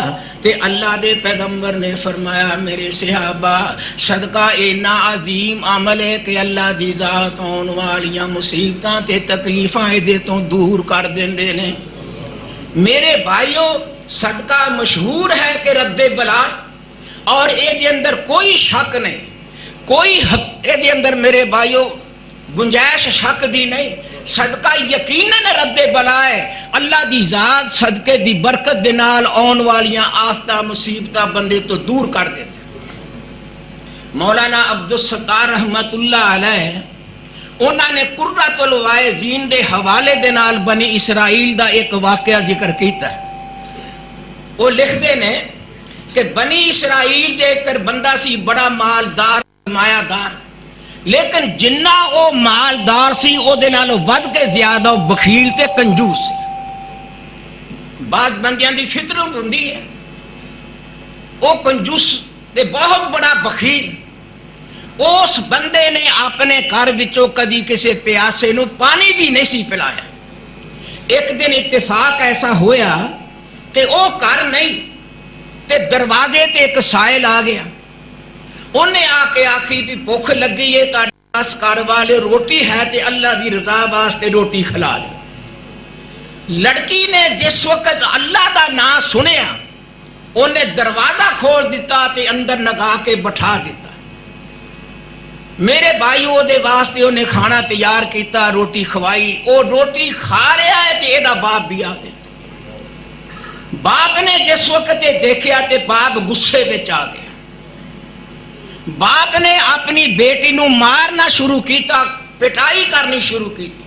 Speaker 1: تے اللہ دے پیغمبر نے فرمایا میرے صحابہ صدقہ اینا عظیم عمل ہے کہ اللہ دی ذات آن والیاں مصیبتاں تے تکلیفاں دے تو دور کر دیندے نے۔ میرے بھائیوں صدقہ مشہور ہے کہ رد بلا، اور اے دے اندر کوئی شک نہیں، کوئی اے دے اندر میرے بھائیوں گنجائش شک دی نہیں، صدقہ یقیناً رد بلا ہے، اللہ دی ذات صدقے دی برکت دے نال آن والیاں آفتہ مصیبتہ بندے تو دور کر دیتے۔ مولانا عبدالستار رحمت اللہ علیہ انہوں نے قرۃ الوائزین دے حوالے دے نال بنی اسرائیل دا ایک واقعہ ذکر کیتا ہے۔ وہ لکھتے ہیں کہ بنی اسرائیل دے کر بندہ سی بڑا مالدار سرمایہ دار، لیکن جنہ او مالدار سی او دے نالوں ود کے زیادہ او بخیل تے کنجوس سی۔ بعض بندیاں دی فطرت ہوندی ہے، او کنجوس تے بہت بڑا بخیل۔ اس بندے نے اپنے گھر وچوں کدی کسی پیاسے نو پانی بھی نہیں سی پلایا۔ ایک دن اتفاق ایسا ہویا کہ او گھر نہیں تے دروازے تے ایک سائل آ گیا، انہیں آ کے آخی بھی بھوک لگی ہے تاڑے پاس گھر والے روٹی ہے تے اللہ دی رضا واسطے روٹی کھلا دے۔ لڑکی نے جس وقت اللہ دا نام سنیا انہیں دروازہ کھول دیتا تے اندر نگا کے بٹھا دیتا۔ میرے بھائیو دے واسطے انہیں کھانا تیار کیتا، روٹی کھوائی، او روٹی کھا رہا ہے تے ایدہ باپ بھی آ گیا۔ باپ نے جس وقت دیکھیا تے باپ غصے وچ آ گیا۔ باپ نے اپنی بیٹی نو مارنا شروع کیتا، پٹائی کرنی شروع کیتی،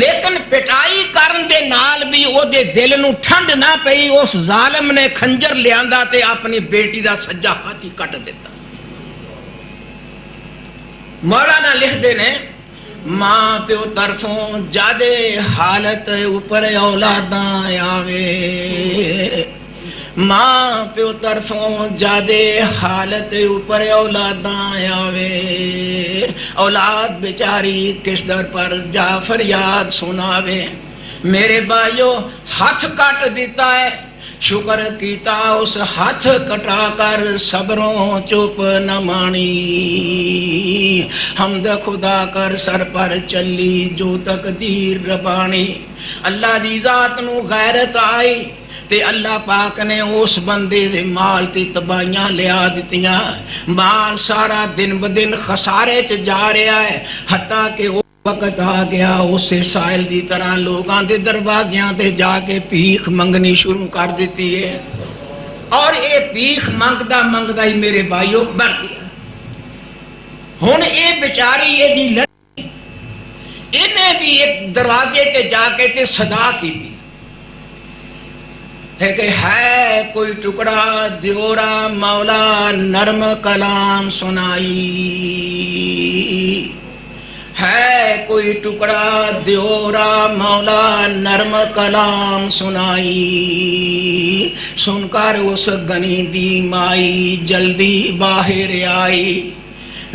Speaker 1: لیکن پٹائی کرن دے نال بھی او دے دل نو ٹھنڈ نہ پئی۔ اس ظالم نے خنجر لیاندا تے اپنی بیٹی دا سجا ہاتھ ہی کٹ دیتا۔ مولانا لکھ دے نے ماں پیو طرفوں جادے حالت اوپر اولاداں آوے، ماں پیو طرفوں جادے حالت اوپر اولاداں آوے، اولاد بیچاری کس در پر جا فریاد سناوے۔ میرے بھائیو ہاتھ کٹ دیتا ہے، شکر کیتا اس ہاتھ کٹا کر صبروں چپ نہ مانی، حمد خدا کر سر پر چلی جو تقدیر ربانی۔ اللہ دی ذات نو غیرت آئی تے اللہ پاک نے اس بندے دے مال تے تباہیاں لیا دتیاں، مال سارا دن بدن خسارے چ جا رہا ہے، حتیٰ کہ وقت آ گیا اسے سائل دی طرح لوگاں دے دروازیاں تے جا کے بھیک منگنی شروع کر دیتی ہے، اور اے بھیک منگدا منگدا ہی میرے بھائیوں مر گیا۔ ہن اے بیچاری اے دی لڑکی انہیں بھی ایک دروازے تے جا کے تے صدا کی تھی کہ ہے کوئی ٹکڑا دیورا مولا نرم کلام سنائی، ہے کوئی ٹکڑا دیورا مولا نرم کلام سنائی، سن کر اس گنی دی مائی جلدی باہر آئی،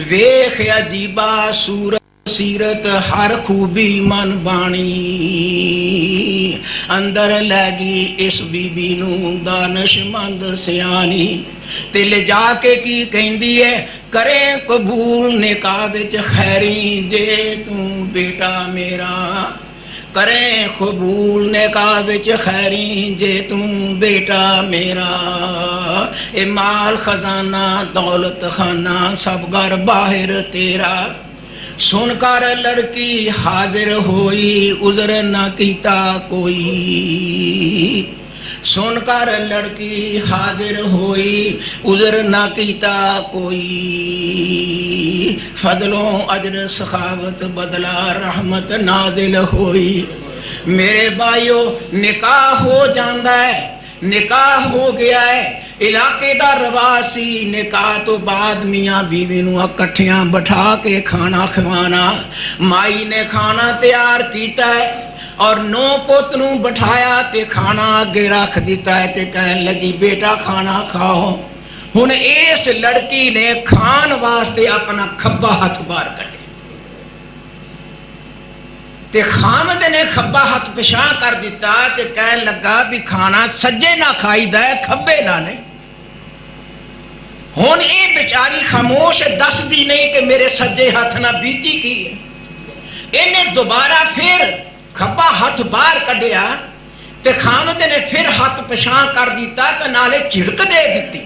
Speaker 1: ویخ عجیبہ صورت سیرت ہر خوبی من بانی، اندر لگی اس بی بی نو دانش مند سیانی، تے لے جا کے کی کہندی ہے کریں قبول نکاح وچ خیری جے توں بیٹا میرا، کریں قبول نکاح وچ خیری جے توں بیٹا میرا، اے مال خزانہ دولت خانہ سب گھر باہر تیرا۔ سن کر لڑکی حاضر ہوئی عذر نہ کیتا کوئی، سن کر لڑکی حاضر ہوئی عذر نہ کیتا کوئی، فضلوں اجر سخاوت بدلہ رحمت نازل ہوئی۔ میرے بھائیو نکاح ہو جاندہ ہے، نکاح ہو گیا ہے، علاقے دا رواسی نکاح تو بعد میاں بیوی نو اکٹھیاں بٹھا کے کھانا کھوانا، مائی نے کھانا تیار کیتا ہے اور نو پوت نو بٹھایا تے کھانا آگے رکھ دیتا ہے تے کہنے لگی بیٹا کھانا کھاؤ۔ ہن اس لڑکی نے کھان واسطے اپنا کھبا ہاتھ باہر کٹے تے خامد نے کھبا ہاتھ پشاں کر دیتا تے کہنے لگا بھی کھانا سجے نہ کھائی دے کھبے نہ نہیں۔ ہون اے بیچاری خاموش دس دی نہیں کہ میرے سجے ہاتھ نہ بیتی کی ہے، انہیں دوبارہ پھر کھبا ہاتھ باہر کڈیا تے خامد نے پھر ہاتھ پشاں کر دیتا تے نالے چڑک دے دیتی۔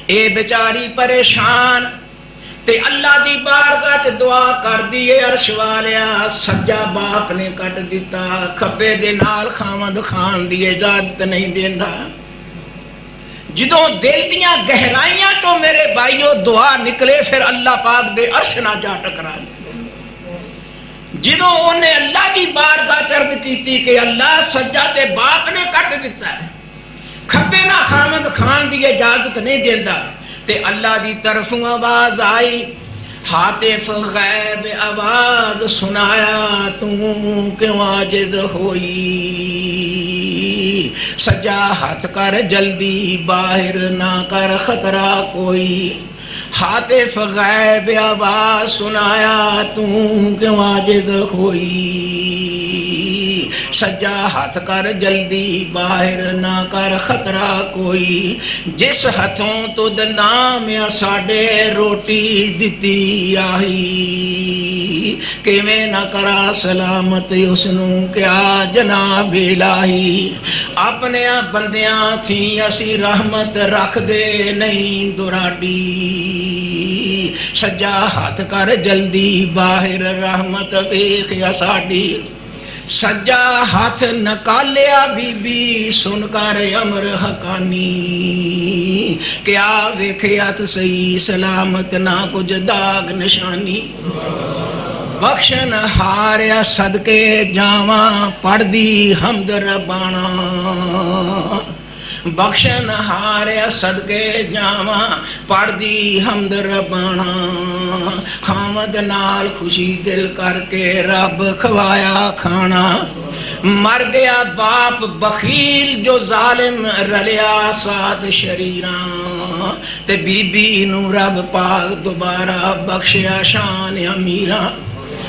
Speaker 1: اے بیچاری پریشان تے اللہ دی بارگاہ چ دعا کر دیے عرش والیا سجا باپ نے کٹ دیتا کھبے دے نال خاوند خان دی اجازت نہیں دیندا جدوں دل دیاں گہرائیاں تو میرے بھائیو دعا نکلے پھر اللہ پاک دے عرش نہ جا ٹکرا جدوں انہیں اللہ دی بارگاہ چرد کیتی کہ اللہ سجا تے باپ نے کٹ دیتا ہے کھبے نہ خاوند خان دی اجازت نہیں دیندا تے اللہ دی طرفوں آواز آئی حاطف غیب آواز سنایا تم کیوں عاجز ہوئی سجا ہاتھ کر جلدی باہر نہ کر خطرہ کوئی حاطف غیب آواز سنایا تم کیوں عاجز ہوئی سجا ہاتھ کر جلدی باہر نہ کر خطرہ کوئی جس ہاتھوں تو نام ساڈے روٹی دتی آئی کیویں نہ کرا سلامت اس نو کیا جناب الہی اپنے بندیاں تھی اسی رحمت رکھ دے نہیں دراڈی سجا ہاتھ کر جلدی باہر رحمت ویکھیا ساڈی سجا ہاتھ نکالیا بی بی سن کر امر حقانی کیا ویکھیات صحیح سلامت نہ کچھ داغ نشانی بخشن ہاریا صدقے جاواں پڑھ دی حمد ربانا بخشن ہاریا صدقے جاواں پڑھ دی حمد ربانا خامد نال خوشی دل کر کے رب کھوایا کھانا مر گیا باپ بخیل جو ظالم رلیا ساتھ شریراں تے بی بی نو رب پاک دوبارہ بخشیا شان امیراں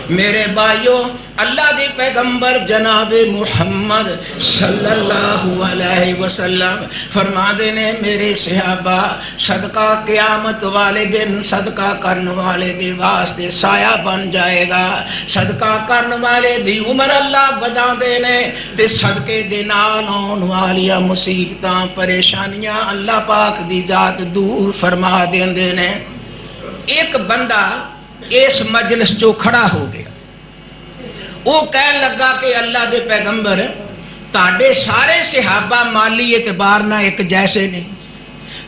Speaker 1: میرے بھائیو اللہ دے پیغمبر جناب محمد صلی اللہ علیہ وسلم فرما دینے میرے صحابہ صدقہ قیامت والے دن صدقہ کرن والے دے واسطے سایہ بن جائے گا صدقہ کرن والے دی عمر اللہ بدا دینے تے صدقے دے نال آن والیاں مصیبتاں پریشانیاں اللہ پاک دی ذات دور فرما دینے ایک بندہ اس مجلس جو کھڑا ہو گیا وہ کہنے لگا کہ اللہ دے پیغمبر تاڑے سارے صحابہ مالی اعتبار نہ ایک جیسے نہیں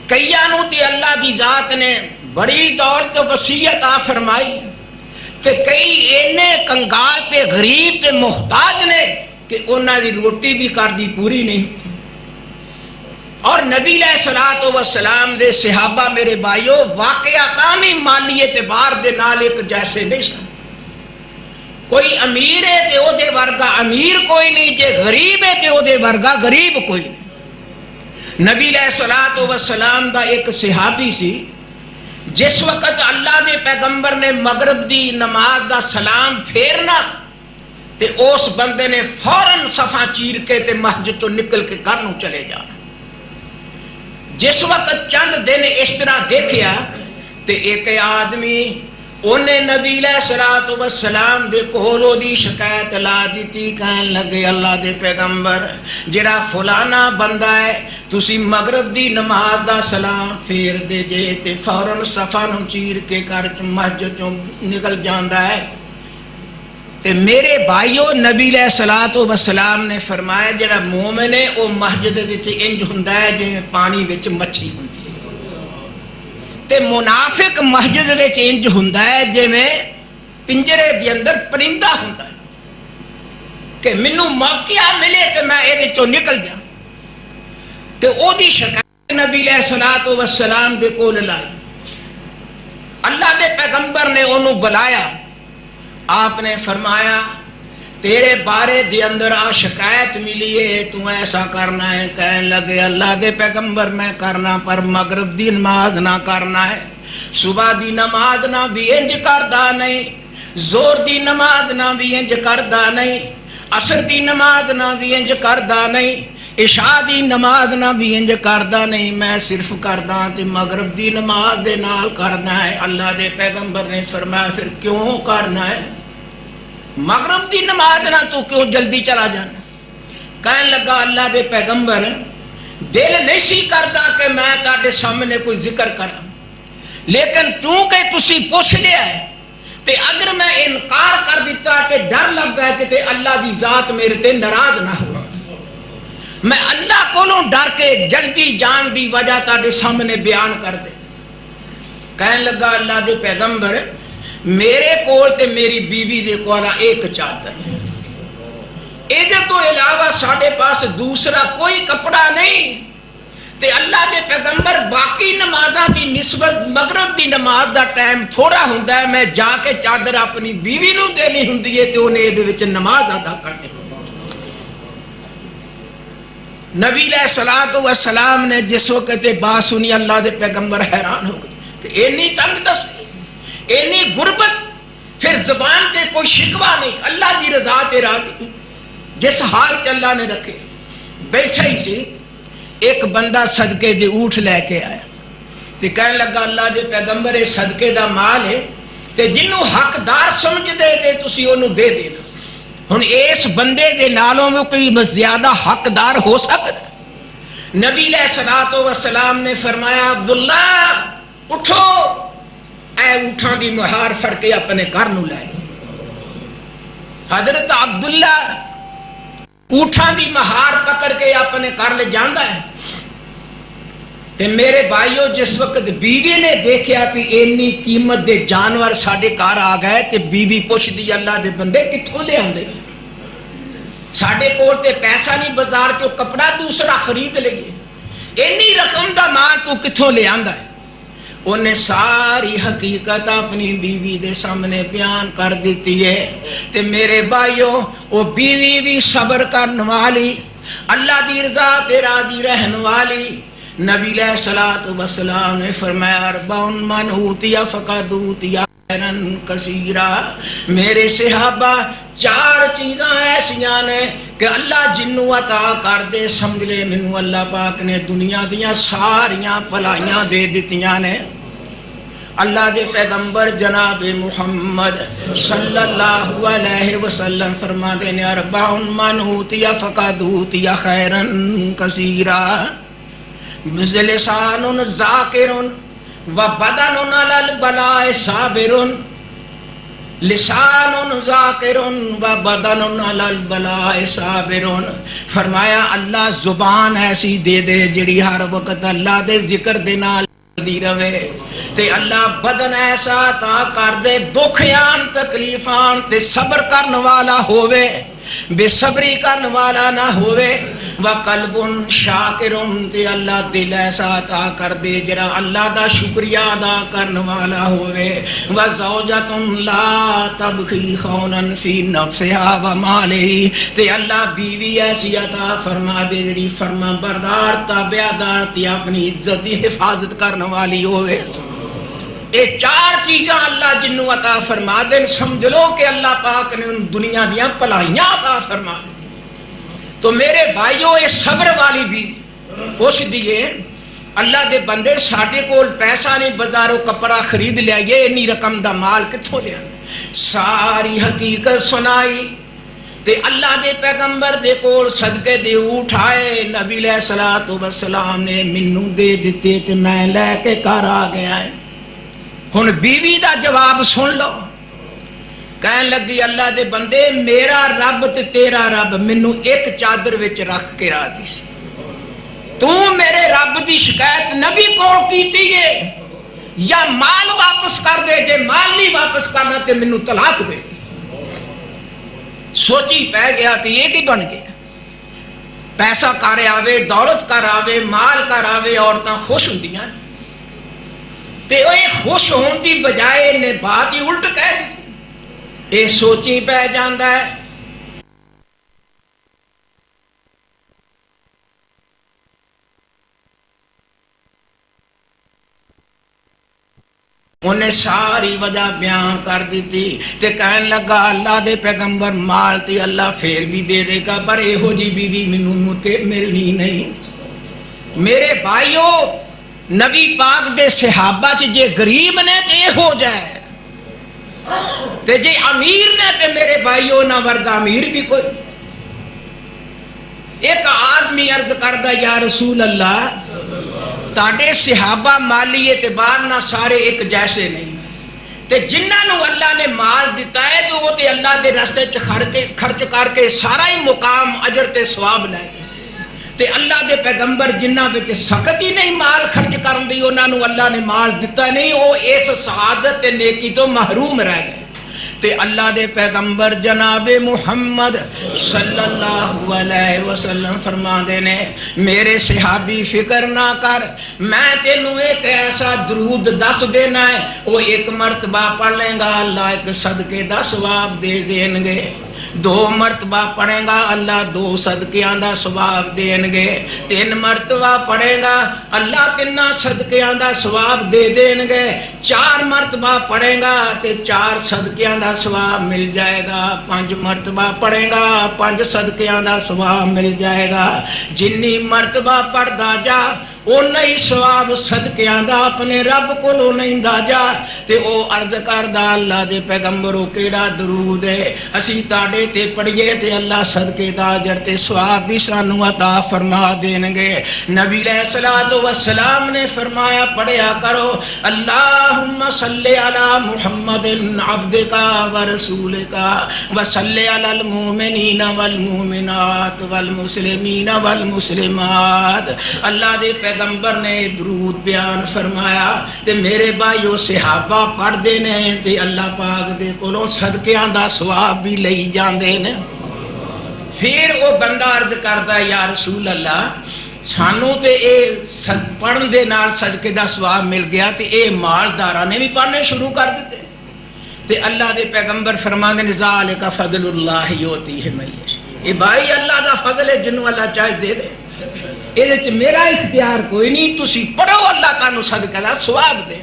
Speaker 1: کئیانوں تے اللہ دی ذات نے بڑی دولت وسیع عطا فرمائی تے کئی اینے کنگال تے غریب تے محتاج نے کہ انہاں دی روٹی بھی کر دی پوری نہیں اور نبی علیہ الصلوۃ والسلام دے صحابہ میرے بھائیو واقعاتاً ہی مالی اعتبار دے نال ایک جیسے نہیں سن کوئی امیر ہے تے او دے ورگا امیر کوئی نہیں جے غریب ہے تے او دے ورگا غریب کوئی نہیں نبی علیہ الصلوۃ والسلام دا ایک صحابی سی جس وقت اللہ دے پیغمبر نے مغرب دی نماز دا سلام پھیرنا تے اس بندے نے فوراً صفا چیر کے تے مسجد تو نکل کے گھر نوں چلے جانا جس وقت چند دن اس طرح دیکھیا تے ایک آدمی انہیں نبی علیہ الصلوۃ والسلام دے کولو دی شکایت لا دیتی کہن لگے اللہ دے پیغمبر جڑا فلانا بندہ ہے تسی مغرب دی نماز دا سلام پھیر دے جے تے فوراً صفا نوں چیر کے گھر مسجد چوں نکل جاندا ہے تے میرے بھائیو نبی علیہ الصلوۃ والسلام نے فرمایا جڑا مومن ہے وہ مسجد وچ انج ہوندا ہے جویں پانی وچ مچھلی ہوندی ہے تے منافق مسجد وچ انج ہوندا ہے جویں پنجرے دے اندر پرندہ ہوندا ہے کہ مینوں موقع ملے تے میں اے وچوں نکل جاں تے او دی شکایت نبی علیہ الصلوۃ والسلام دے کول لائی اللہ دے پیغمبر نے انہوں بلایا آپ نے فرمایا تیرے بارے دے اندر آ شکایت ملی ہے تو ایسا کرنا ہے کہنے لگے اللہ دے پیغمبر میں کرنا پر مغرب دی نماز نہ کرنا ہے صبح دی نماز نہ بھی انج کردہ نہیں زور دی نماز نہ بھی انج کردہ نہیں عصر دی نماز نہ بھی انج کردہ نہیں عشاء دی نماز نہ بھی انج کردہ نہیں میں صرف کردہ تے مغرب دی نماز دے نال کرنا ہے اللہ دے پیغمبر نے فرمایا پھر کیوں کرنا ہے مغرب دی نماز نہ تو کیوں جلدی چلا جانا کہنے لگا اللہ دے پیغمبر دل نہیں سی کردا کہ میں تاڑے سامنے کوئی ذکر کرا لیکن کیونکہ تسی پوچھ لیا ہے تے اگر میں انکار کر دیتا کہ ڈر لگتا ہے کہ تے اللہ دی ذات میرے تے ناراض نہ ہو، میں اللہ کولوں ڈر کے جلدی جان دی وجہ تاڑے سامنے بیان کر دے۔ کہنے لگا اللہ دے پیغمبر میرے کول تے میری بیوی دے کولا ایک چادر ہے، ایدے تو علاوہ ساڑے پاس دوسرا کوئی کپڑا نہیں، تے اللہ دے پیغمبر باقی نمازاں دی نسبت مغرب دی نماز دا ٹائم تھوڑا ہوندا ہے، میں جا کے چادر اپنی بیوی نو دینی ہوندی ہے تے انہیں ایدے وچ نماز ادا کرنی۔ نبی علیہ السلام نے جس وقت بات سنی اللہ دے پیغمبر حیران ہو گئے کہ اینی تنگ دستی، اینی غربت، پھر زبان تے کوئی شکوہ نہیں، اللہ دی رضا تے راضی، جس حال چ اللہ نے رکھے۔ بیٹھا ہی سی ایک بندہ صدقے دے اونٹ لے کے آیا تے کہنے لگا اللہ دے پیغمبر یہ صدقے دا مال ہے تے جنوں حقدار سمجھ دے دے تسی انہوں دے دینا۔ ہن اس بندے دے نالوں میں کوئی زیادہ حقدار ہو سکتا؟ نبی علیہ السلام نے فرمایا عبداللہ اٹھو، اے اونٹاں دی مہار پھڑ کے اپنے گھر نو لے۔ حضرت عبداللہ اونٹاں دی مہار پکڑ کے اپنے گھر لے جاندا ہے تے میرے بھائیو جس وقت بیوی نے دیکھیا کہ اینی قیمت دے جانور ساڈے گھر آ گئے تے بیوی پوچھ دی اللہ دے بندے کتھوں لے آندے؟ ساڈے کول تے پیسہ نہیں بازار چوں کپڑا دوسرا خرید لئیے، اینی رقم دا مال تو کتھوں لے آندا ہے؟ انہیں ساری حقیقت اپنی بیوی دے سامنے بیان کر دیتی ہے تے میرے بھائیو وہ بیوی بھی صبر کرنے والی، اللہ دی رضا تے راضی رہن والی۔ نبی علیہ السلام نے فرمایا اربعن من اوتیا فقد اوتیا خیرا کثیرا، میرے صحابہ چار چیزاں ایسیاں نے کہ اللہ جنوں عطا کر دے سمجھ لے مینوں اللہ پاک نے دنیا دیاں ساریاں بھلائیاں دے دتیاں نے۔ اللہ دے پیغمبر جناب محمد صلی اللہ علیہ وسلم فرما دے نے اربعن من اوتیا فقد اوتیا خیرا کثیرا، لسان ذاکر وبدن علی البلاء صابر، لسان ذاکر وبدن علی البلاء صابر۔ فرمایا اللہ زبان ایسی دے دے جڑی ہر وقت اللہ دے ذکر دے نال دی رہے تے اللہ بدن ایسا عطا کر دے دکھیاں تکلیفاں تے صبر کرن والا ہووے، بے صبری کرن والا نہ ہووے۔ وقلب شاکر تے اللہ دل ایسا عطا کر دے جڑا اللہ دا شکریہ ادا کرن والا ہووے۔ وزوجۃ لا تبغی خونا فی نفسها ومالہ، تے اللہ بیوی ایسی عطا فرما دے جڑی فرما بردار تابعدار تے اپنی عزت دی حفاظت کرن والی ہووے۔ اے چار چیزاں اللہ جنوں عطا فرما دے سمجھ لو کہ اللہ پاک نے دنیا دیاں بھلائیاں عطا فرما دے۔ تو میرے بھائیو یہ صبر والی بھی پوچھ دیئے اللہ دے بندے ساڈے کول پیسہ نہیں بازاروں کپڑا خرید لیا یہ انی رقم دا مال کتھوں لیا؟ ساری حقیقت سنائی تے اللہ دے پیغمبر دے کول صدقے دے اٹھائے، نبی علیہ السلام نے منوں دے دیتے تے میں لے کے گھر آ گیا ہے۔ ہن بیوی دا جواب سن لو، کہن لگی اللہ دے بندے میرا رب تے تیرا رب منوں ایک چادر وچ رکھ کے راضی سی، تو میرے رب دی شکایت نبی کول کیتی ہے یا مال واپس کر دے، جے مال نہیں واپس کرنا تے منوں طلاق دے۔ سوچی پہ گیا کہ یہ کی بن گیا، پیسہ کر آوے دولت کر آوے مال کر آوے عورتاں خوش ہوندیاں تے وہ خوش ہون دی بجائے نے بات ہی الٹ کہہ دی۔ اے سوچی پہ جاندہ ہے انہیں ساری وجہ بیان کر دیتی تے کہن لگا اللہ دے پیغمبر مال تے اللہ پھر بھی دے دے گا پر اے ہو جی بیوی منوں تے ملنی نہیں۔ میرے بھائیو نبی پاک دے صحابہ چ جے غریب نے تے ہو جائے تے جے امیر نے تے میرے بھائیو نہ ورگا امیر بھی کوئی۔ ایک آدمی عرض کردہ یا رسول اللہ تاڑے صحابہ مالی اعتبار نہ سارے ایک جیسے نہیں تے جنہاں نو اللہ نے مال دیتا ہے تو وہ تے اللہ دے راستے خرچ کر کے سارا ہی مقام اجر تے ثواب لے گئے تے اللہ دے پیغمبر جنہاں وچ سخت ہی نہیں مال خرچ کرن دی انہاں نو اللہ نے مال دیتا نہیں وہ اس سعادت تے نیکی تو محروم رہ گئے تے اللہ دے پیغمبر جناب محمد صلی اللہ علیہ وسلم فرما دے نے میرے صحابی فکر نہ کر میں تینوں ایک ایسا درود دس دینا ہے وہ ایک مرتبہ پڑھ لیں گا اللہ ایک صدقے دا ثواب دے دیں گے 2 مرتبہ پڑھیں گا اللہ 2 صدقیاں دا ثواب دیں گے 3 مرتبہ پڑھیں گا اللہ 3 صدقیاں دا ثواب دے دیں گے 4 مرتبہ پڑھیں گا تے 4 صدقیاں دا ثواب مل جائے گا 5 مرتبہ پڑھیں گا 5 صدقیاں دا ثواب مل جائے گا جنی مرتبہ پڑھدا جا اونا ہی ثواب صدقیاں دا اپنے رب کو لو نہیں دا جا تے او عرض کردہ اللہ دے پیغمبروں کیڑا درود ہے اسی تاڑے تے پڑھئے تے اللہ صدقے دا اجر تے ثواب بھی سانو عطا فرما دیں گے نبی علیہ السلام نے فرمایا پڑھیا کرو اللہم صلی علی محمد عبدکا ورسولکا وصلی علی المومنین والمومنات والمسلمین والمسلمات اللہ دے پیغمبر نے درود بیان فرمایا تے میرے بھائیو صحابہ پڑھ دینے تے اللہ پاک دے کولوں صدقیاں دا ثواب بھی لئی جاندے نے پھر وہ بندہ عرض کردا یا رسول اللہ سانوں تے اے پڑھن دے نال صدقے دا ثواب مل گیا تے اے مالداراں نے بھی پڑھنے شروع کر دیتے تے اللہ دے پیغمبر فرماندے نے ذالک فضل اللہ یؤتیہ من یشاء اے بھائی اللہ دا فضل ہے جنوں اللہ چاہے دے دے یہ میرا اختیار کوئی نہیں تسی پڑھو اللہ تعالیٰ صدقہ دا ثواب دے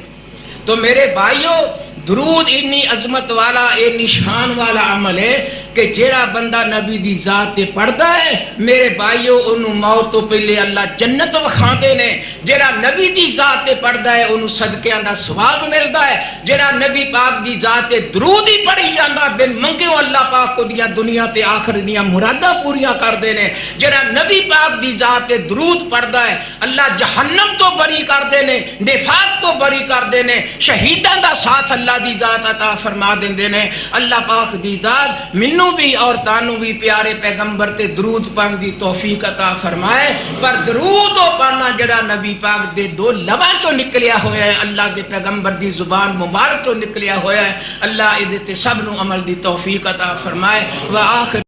Speaker 1: تو میرے بھائیو درود انی عظمت والا اے نشان والا عمل ہے کہ جیڑا بندہ نبی دی ذات تے پڑھدا ہے میرے بھائیو انہوں موت تو پہلے اللہ جنت وکھاندے نے جیڑا نبی دی ذات تے پڑھدا ہے انہوں صدقیاں دا ثواب ملدا ہے جیڑا نبی پاک دی ذات تے درود ہی پڑھی جاندا بن منگیو اللہ پاک کو دیا دنیا تے آخر دیاں مراداں پوریاں کر دے نے جیڑا نبی پاک دی ذات تے درود پڑھدا ہے اللہ جہنم تو بری کر دے نے نفاق تو بری کر دے نے شہیداں دا ساتھ اللہ دی ذات عطا فرما دیندے نے اللہ پاک دی ذات منوں بھی اور تانوں بھی پیارے پیغمبر تے درود پڑھن دی توفیق عطا فرمائے پر درود او پڑھنا جڑا نبی پاک دے 2 لباں چوں نکلیا ہویا ہے اللہ دے پیغمبر دی زبان مبارک چوں نکلیا ہویا ہے اللہ ادے تے سب نو عمل دی توفیق عطا فرمائے وآخر